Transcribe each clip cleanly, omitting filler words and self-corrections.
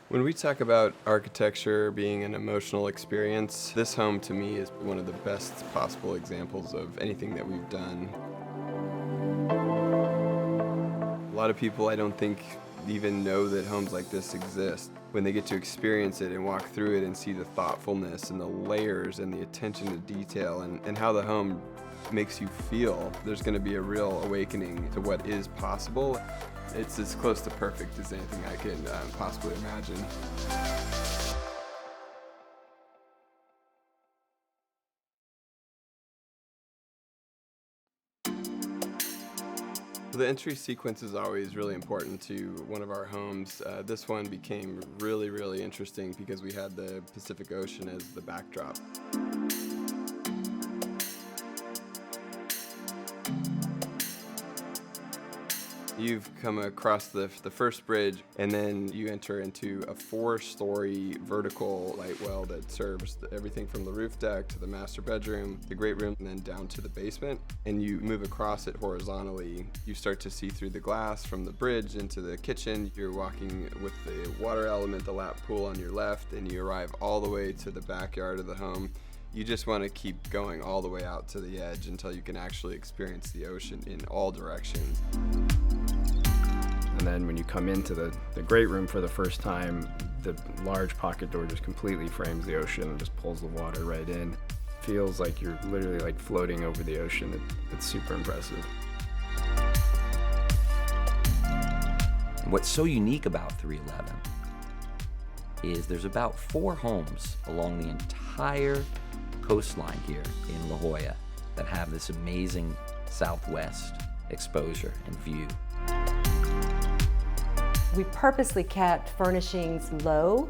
When we talk about architecture being an emotional experience, this home to me is one of the best possible examples of anything that we've done. A lot of people, I don't think, even know that homes like this exist. When they get to experience it and walk through it and see the thoughtfulness and the layers and the attention to detail and how the home makes you feel, there's going to be a real awakening to what is possible. It's as close to perfect as anything I can possibly imagine. The entry sequence is always really important to one of our homes. This one became really, really interesting because we had the Pacific Ocean as the backdrop. You've come across the first bridge, and then you enter into a 4-story vertical light well that serves everything from the roof deck to the master bedroom, the great room, and then down to the basement. And you move across it horizontally. You start to see through the glass from the bridge into the kitchen. You're walking with the water element, the lap pool on your left, and you arrive all the way to the backyard of the home. You just want to keep going all the way out to the edge until you can actually experience the ocean in all directions. And then when you come into the great room for the first time, the large pocket door just completely frames the ocean and just pulls the water right in. Feels like you're literally like floating over the ocean. It's super impressive. What's so unique about 311 is there's about 4 homes along the entire coastline here in La Jolla that have this amazing southwest exposure and view. We purposely kept furnishings low.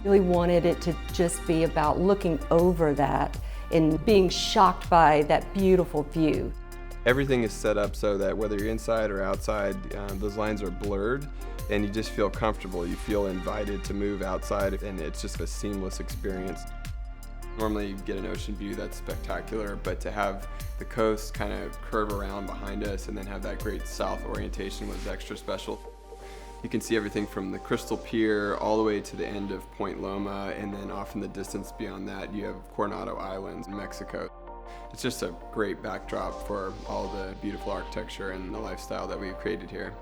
Really wanted it to just be about looking over that and being shocked by that beautiful view. Everything is set up so that whether you're inside or outside, those lines are blurred and you just feel comfortable. You feel invited to move outside, and it's just a seamless experience. Normally you get an ocean view that's spectacular, but to have the coast kind of curve around behind us and then have that great south orientation was extra special. You can see everything from the Crystal Pier all the way to the end of Point Loma, and then off in the distance beyond that you have Coronado Islands in Mexico. It's just a great backdrop for all the beautiful architecture and the lifestyle that we've created here.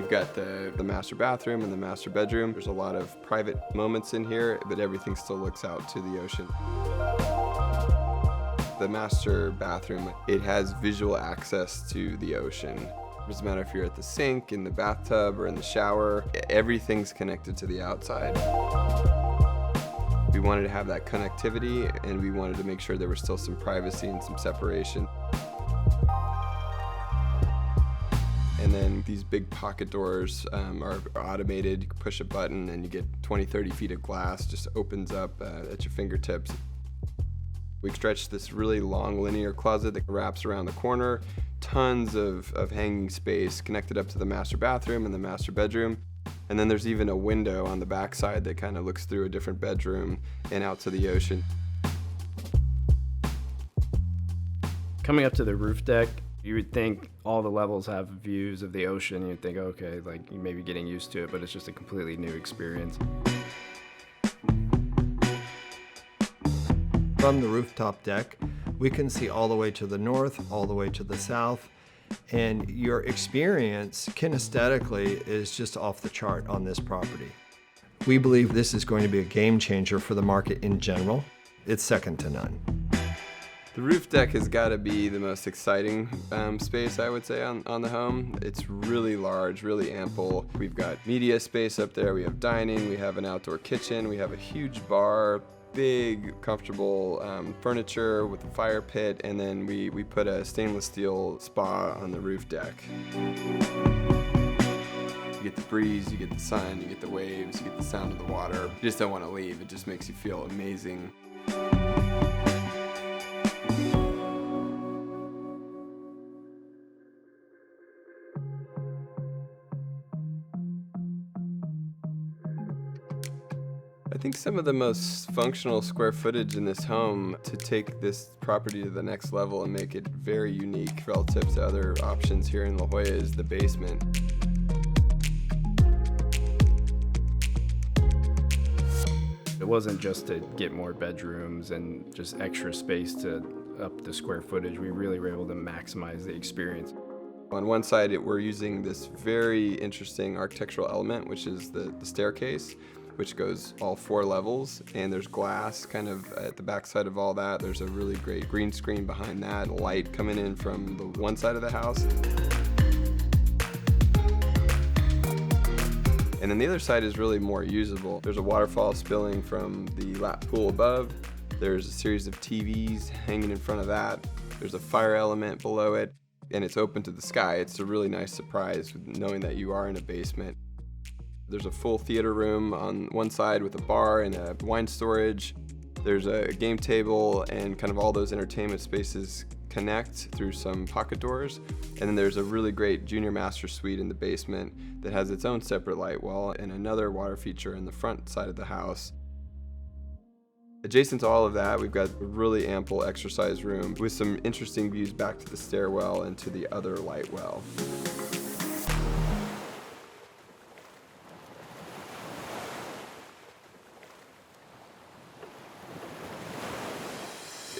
You've got the master bathroom and the master bedroom. There's a lot of private moments in here, but everything still looks out to the ocean. The master bathroom, it has visual access to the ocean. It doesn't matter if you're at the sink, in the bathtub, or in the shower, everything's connected to the outside. We wanted to have that connectivity, and we wanted to make sure there was still some privacy and some separation. And then these big pocket doors are automated. You can push a button and you get 20, 30 feet of glass, just opens up at your fingertips. We've stretched this really long linear closet that wraps around the corner, tons of hanging space connected up to the master bathroom and the master bedroom. And then there's even a window on the backside that kind of looks through a different bedroom and out to the ocean. Coming up to the roof deck, you would think all the levels have views of the ocean. You'd think, okay, like you may be getting used to it, but it's just a completely new experience. From the rooftop deck, we can see all the way to the north, all the way to the south, and your experience kinesthetically is just off the chart on this property. We believe this is going to be a game changer for the market in general. It's second to none. The roof deck has got to be the most exciting space, I would say, on the home. It's really large, really ample. We've got media space up there, we have dining, we have an outdoor kitchen, we have a huge bar, big, comfortable furniture with a fire pit, and then we put a stainless steel spa on the roof deck. You get the breeze, you get the sun, you get the waves, you get the sound of the water. You just don't want to leave. It just makes you feel amazing. I think some of the most functional square footage in this home to take this property to the next level and make it very unique relative to other options here in La Jolla is the basement. It wasn't just to get more bedrooms and just extra space to up the square footage. We really were able to maximize the experience. On one side, we're using this very interesting architectural element, which is the staircase, which goes all 4 levels, and there's glass kind of at the backside of all that. There's a really great green screen behind that, light coming in from the one side of the house. And then the other side is really more usable. There's a waterfall spilling from the lap pool above. There's a series of TVs hanging in front of that. There's a fire element below it, and it's open to the sky. It's a really nice surprise knowing that you are in a basement. There's a full theater room on one side with a bar and a wine storage. There's a game table, and kind of all those entertainment spaces connect through some pocket doors. And then there's a really great junior master suite in the basement that has its own separate light wall and another water feature in the front side of the house. Adjacent to all of that, we've got a really ample exercise room with some interesting views back to the stairwell and to the other light well.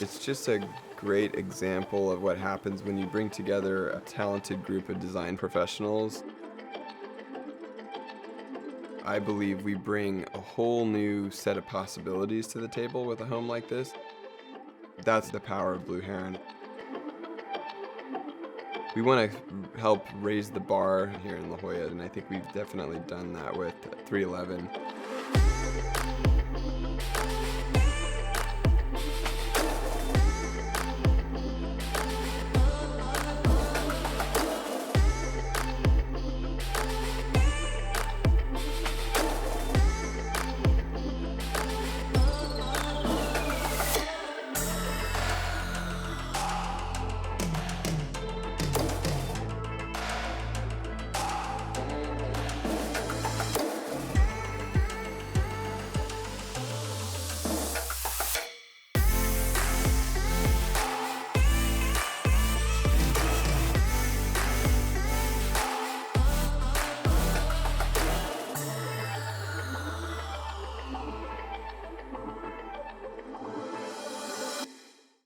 It's just a great example of what happens when you bring together a talented group of design professionals. I believe we bring a whole new set of possibilities to the table with a home like this. That's the power of Blue Heron. We want to help raise the bar here in La Jolla, and I think we've definitely done that with 311.